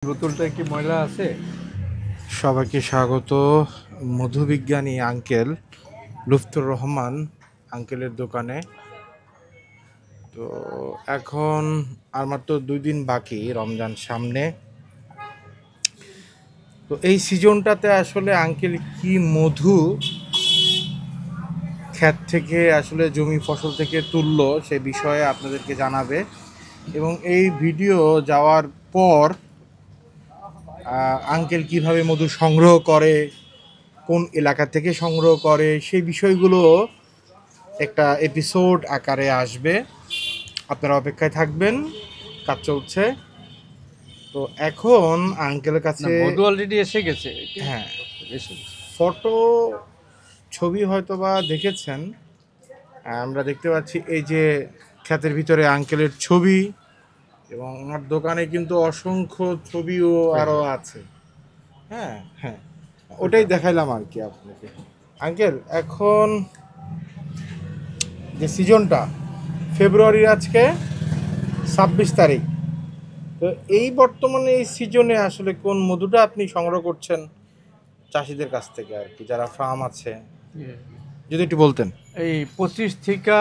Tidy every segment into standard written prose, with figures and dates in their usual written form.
বোতলটা কি ময়লা আছে? সবাইকে স্বাগত মধুবিজ্ঞানী আঙ্কেল লুৎফর রহমান আঙ্কেলের দোকানে। তো এখন আর মাত্র 2 দিন বাকি রমজান সামনে। তো এই সিজনটাতে আসলে আঙ্কেল কি মধু ক্ষেত থেকে আসলে জমি ফসল থেকে তুললো সে বিষয়ে আপনাদেরকে জানাবে, এবং এই ভিডিও যাওয়ার পর আঙ্কেল কিভাবে মধু সংগ্রহ করে, কোন এলাকা থেকে সংগ্রহ করে, সেই বিষয়গুলো একটা এপিসোড আকারে আসবে। আপনারা অপেক্ষায় থাকবেন, কাজ চলছে। তো এখন আঙ্কেলের কাছে মধু অলরেডি এসে গেছে। হ্যাঁ, এসে গেছে। ফটো ছবি হয়তো বা দেখেছেন। আমরা দেখতে পাচ্ছি এই যে ক্ষেতের ভিতরে আঙ্কেলের ছবি, এবং ওনার দোকানে কিন্তু অসংখ্য ছবিও আরও আছে। হ্যাঁ হ্যাঁ, ওটাই দেখাইলাম আর কি আপনাকে। আঙ্কেল, এখন যে সিজনটা ফেব্রুয়ারির আজকে 26 তারিখ, তো এই বর্তমানে এই সিজনে আসলে কোন মধুটা আপনি সংগ্রহ করছেন চাষিদের কাছ থেকে আর কি, যারা ফার্ম আছে, যদি একটু বলতেন। এই 25 থেকে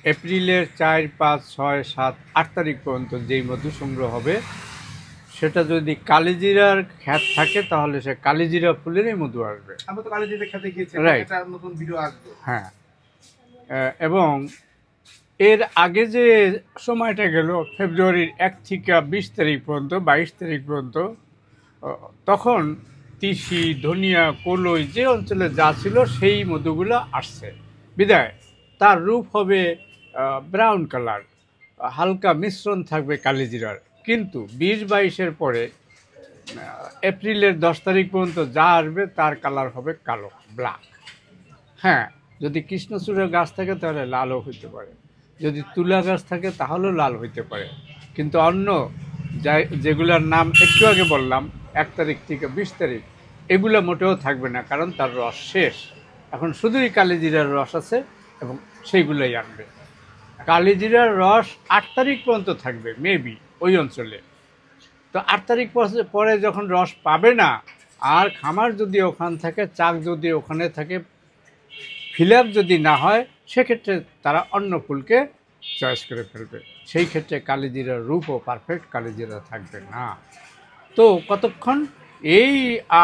এপ্রিলের 4, 5, 6, 7, 8 তারিখ পর্যন্ত যেই মধু সংগ্রহ হবে, সেটা যদি কালিজিরার খ্যাত থাকে তাহলে সে কালিজিরা ফুলেরই মধু আসবে। আমরা তো কালিজিরা খেতে গিয়েছি, রাইট, নতুন ভিডিও আসবে। হ্যাঁ। এবং এর আগে যে সময়টা গেল ফেব্রুয়ারির 1 থেকে 20 তারিখ পর্যন্ত, 22 তারিখ পর্যন্ত, তখন তিসি, ধনিয়া, কলই যে অঞ্চলে যা ছিল সেই মধুগুলো আসছে বিদায় তার রূপ হবে ব্রাউন কালার, হালকা মিশ্রণ থাকবে কালিজিরার। কিন্তু 20-22-এর পরে এপ্রিলের 10 তারিখ পর্যন্ত যা আসবে তার কালার হবে কালো, ব্ল্যাক। হ্যাঁ, যদি কৃষ্ণচূড়া গাছ থাকে তাহলে লালও হইতে পারে, যদি তুলা গাছ থাকে তাহলেও লাল হইতে পারে। কিন্তু অন্য যেগুলোর নাম একটু আগে বললাম 1 তারিখ থেকে 20 তারিখ, এগুলো মোটেও থাকবে না, কারণ তার রস শেষ। এখন শুধুই কালিজিরার রস আছে এবং সেইগুলোই আনবে। কালিজিরার রস 8 তারিখ পর্যন্ত থাকবে মেবি ওই অঞ্চলে। তো 8 তারিখ পরে যখন রস পাবে না, আর খামার যদি ওখান থাকে, চাক যদি ওখানে থাকে, ফিল আপ যদি না হয়, সেক্ষেত্রে তারা অন্য ফুলকে চয়েস করে ফেলবে। সেই ক্ষেত্রে কালিজিরার রূপও পারফেক্ট কালিজিরা থাকবে না। তো কতক্ষণ? এই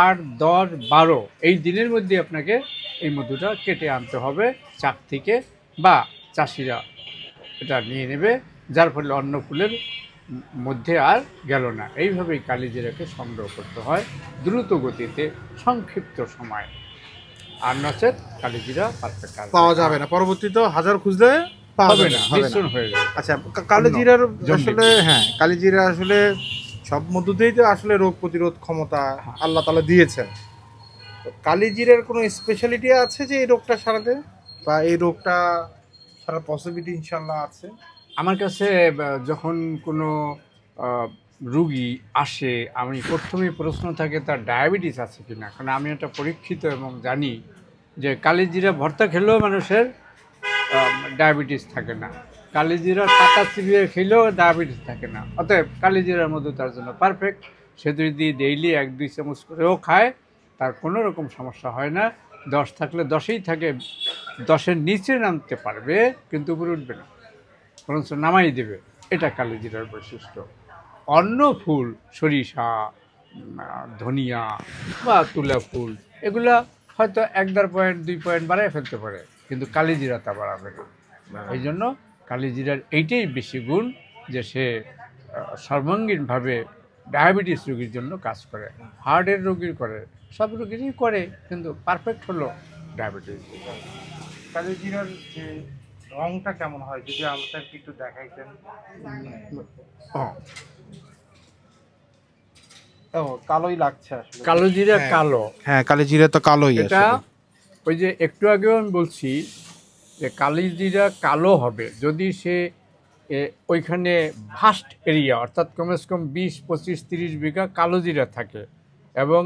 8, 10, 12 এই দিনের মধ্যে আপনাকে এই মধুটা কেটে আনতে হবে চাক থেকে, বা চাষিরা এটা নিয়ে নেবে, যার ফলে অন্য ফুলের মধ্যে আর গেল না। এইভাবেই কালিজিরাকে সংগ্রহ করতে হয় দ্রুত গতিতে, সংক্ষিপ্ত সময়। আর নচেত কালিজিরা পারফেক্ট পাওয়া যাবে না, পরবর্তীতে হাজার খুঁজলে পাওয়া হবে যাবে না, না, হবে না। মিশ্রণ হয়ে যাবে। আচ্ছা, কালিজিরার আসলে হ্যাঁ, কালিজিরা আসলে সব মধুতেই তো আসলে রোগ প্রতিরোধ ক্ষমতা আল্লাহ তাআলা দিয়েছেন। তো কালিজিরার কোনো স্পেশালিটি আছে যে এই রোগটা সারাতে, বা এই রোগটা সারার পসিবিলিটি ইনশাল্লাহ আছে? আমার কাছে যখন কোনো রুগী আসে, আমি প্রথমেই প্রশ্ন থাকে তার ডায়াবেটিস আছে কিনা, কারণ আমি এটা পরীক্ষিত এবং জানি যে কালিজিরা ভর্তা খেলেও মানুষের ডায়াবেটিস থাকে না, কালিজিরার পাতা চিবিয়ে খেলেও ডায়াবেটিস থাকে না। অতএব কালিজিরার মধ্যে তার জন্য পারফেক্ট। সে যদি ডেইলি 1-2 চামচ করেও খায়, তার কোনো রকম সমস্যা হয় না। 10 থাকলে 10ই থাকে, 10-এর নিচে নামতে পারবে কিন্তু উপরে উঠবে না, বরঞ্চ নামাই দেবে। এটা কালিজিরার বৈশিষ্ট্য। অন্য ফুল, সরিষা, ধনিয়া বা তুলা ফুল, এগুলা হয়তো 1-1.5 পয়েন্ট 2 পয়েন্ট বাড়ায় ফেলতে পারে, কিন্তু কালিজিরা তা বাড়াবে না। এই জন্য কালিজিরার এইটাই বেশি গুণ যে সে সর্বাঙ্গীনভাবে ডায়াবেটিস রোগীর জন্য কাজ করে, হার্টের রোগীর করে, সব রোগীরই করে, কিন্তু পারফেক্ট হলো ডায়াবেটিস। কালিজিরার যে রংটা কেমন হয় যদি আমাকে একটু দেখাইতেন। ও, কালোই লাগছে আসলে। কালোজিরা কালো, হ্যাঁ, কালিজিরা তো কালোই। এটা ওই যে একটু আগেও আমি বলছি যে কালিজিরা কালো হবে যদি সে ওইখানে ভাস্ট এরিয়া, অর্থাৎ কমসে কম 20, 25, 30 বিঘা কালোজিরা থাকে, এবং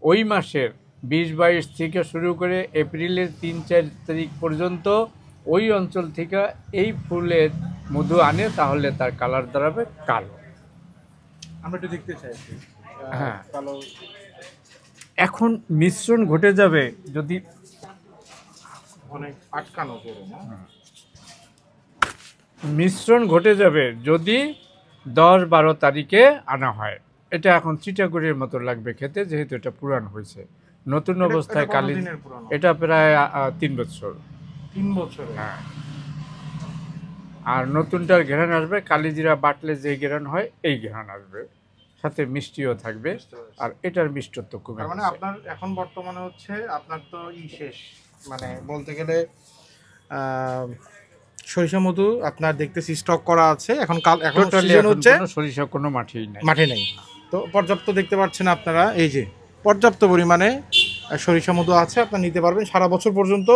ওই মাসের 20-22 থেকে শুরু করে এপ্রিলের 3-4 তারিখ পর্যন্ত ওই অঞ্চল থেকে এই ফুলের মধু আনে, তাহলে তার কালার দাঁড়াবে কালো। আমরা একটু দেখতে চাইছি। হ্যাঁ। কালো এখন মিশ্রণ ঘটে যাবে যদি অনেক আটকানো করে না? মিশ্রণ ঘটে যাবে যদি 10-12 তারিখে আনা হয়। এটা এখন চিটাগুড়ির মতো লাগবে খেতে, যেহেতু এটা পুরান হয়েছে। নতুন অবস্থায় এটা কালি কতদিনের পুরানো? এটা প্রায় 3 বছর। 3 বছরে? হ্যাঁ। আর নতুনটার ঘেরান আসবে, কালিজিরা বাটলে যে ঘেরান হয় এই ঘেরান আসবে, সাথে মিষ্টিও থাকবে। আর এটার মিষ্টত্ব কমে তার মানে গেছে। আপনার এখন বর্তমানে হচ্ছে আপনার তো শেষ, মানে বলতে গেলে সরিষা মধু আপনার দেখতেছি স্টক করা আছে, এখন এখন টোটালি সিজন এখন হচ্ছে, কোনো সরিষা কোনো মাঠেই নাই। মাঠে নেই। তো পর্যাপ্ত দেখতে পাচ্ছেন আপনারা, এই যে পর্যাপ্ত পরিমাণে সরিষা মধু আছে, আপনারা নিতে পারবেন সারা বছর পর্যন্ত।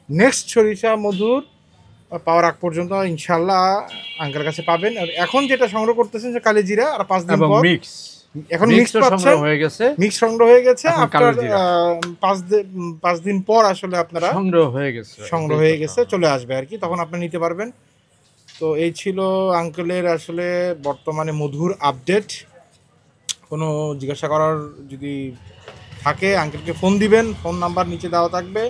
নেক্সট সরিষা মধুর পাওয়ার আগ পর্যন্ত ইনশাল্লাহ আঙ্কেলের কাছে পাবেন। আর এখন যেটা সংগ্রহ করতেছেন যে কালিজিরা, আর 5 দিন এবং পর মিক্স এখন মিক্স সংগ্রহ পাচ্ছেন, হয়ে গেছে। মিক্স সংগ্রহ হয়ে গেছে। এখন আপনার কালোজিরা। 5 দিন পর আসলে আপনারা সংগ্রহ হয়ে গেছে, সংগ্রহ হয়ে গেছে, চলে আসবে আর কি, তখন আপনি নিতে পারবেন। তো এই ছিল আঙ্কেলের আসলে বর্তমানে মধুর আপডেট। কোনো জিজ্ঞাসা করার যদি থাকে আঙ্কেলকে ফোন দিবেন, ফোন নাম্বার নিচে দেওয়া থাকবে,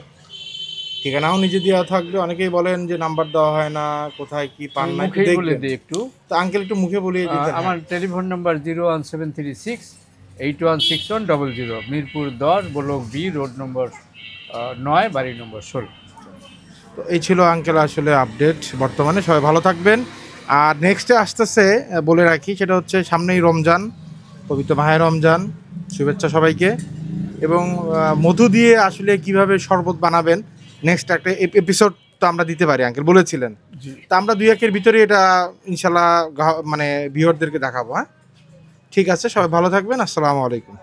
ঠিকানাও নিচে দেওয়া থাকবে। অনেকেই বলেন যে নাম্বার দেওয়া হয় না, কোথায় কি পান না, একটু মুখেই বলে দেখবেন। দিই একটু। তো আঙ্কেল একটু মুখে বলিয়ে দিতেন। আমার telephone number 01736 816100, Mirpur 10 block B, road number 9, বাড়ি নম্বর 16। তো এই ছিল আঙ্কেল আসলে আপডেট বর্তমানে। সবাই ভালো থাকবেন। আর নেক্সটে আসতেছে বলে রাখি, সেটা হচ্ছে সামনেই রমজান, পবিত্র মাহে রমজান, শুভেচ্ছা সবাইকে। এবং মধু দিয়ে আসলে কিভাবে শরবত বানাবেন নেক্সট একটা এপিসোড তো আমরা দিতে পারি, আঙ্কেল বলেছিলেন। তা আমরা 2-1 ভিতরে এটা ইনশাল্লাহ মানে ভিউয়ারদেরকে দেখাবো। হ্যাঁ, ঠিক আছে, সবাই ভালো থাকবেন। আসসালামু আলাইকুম।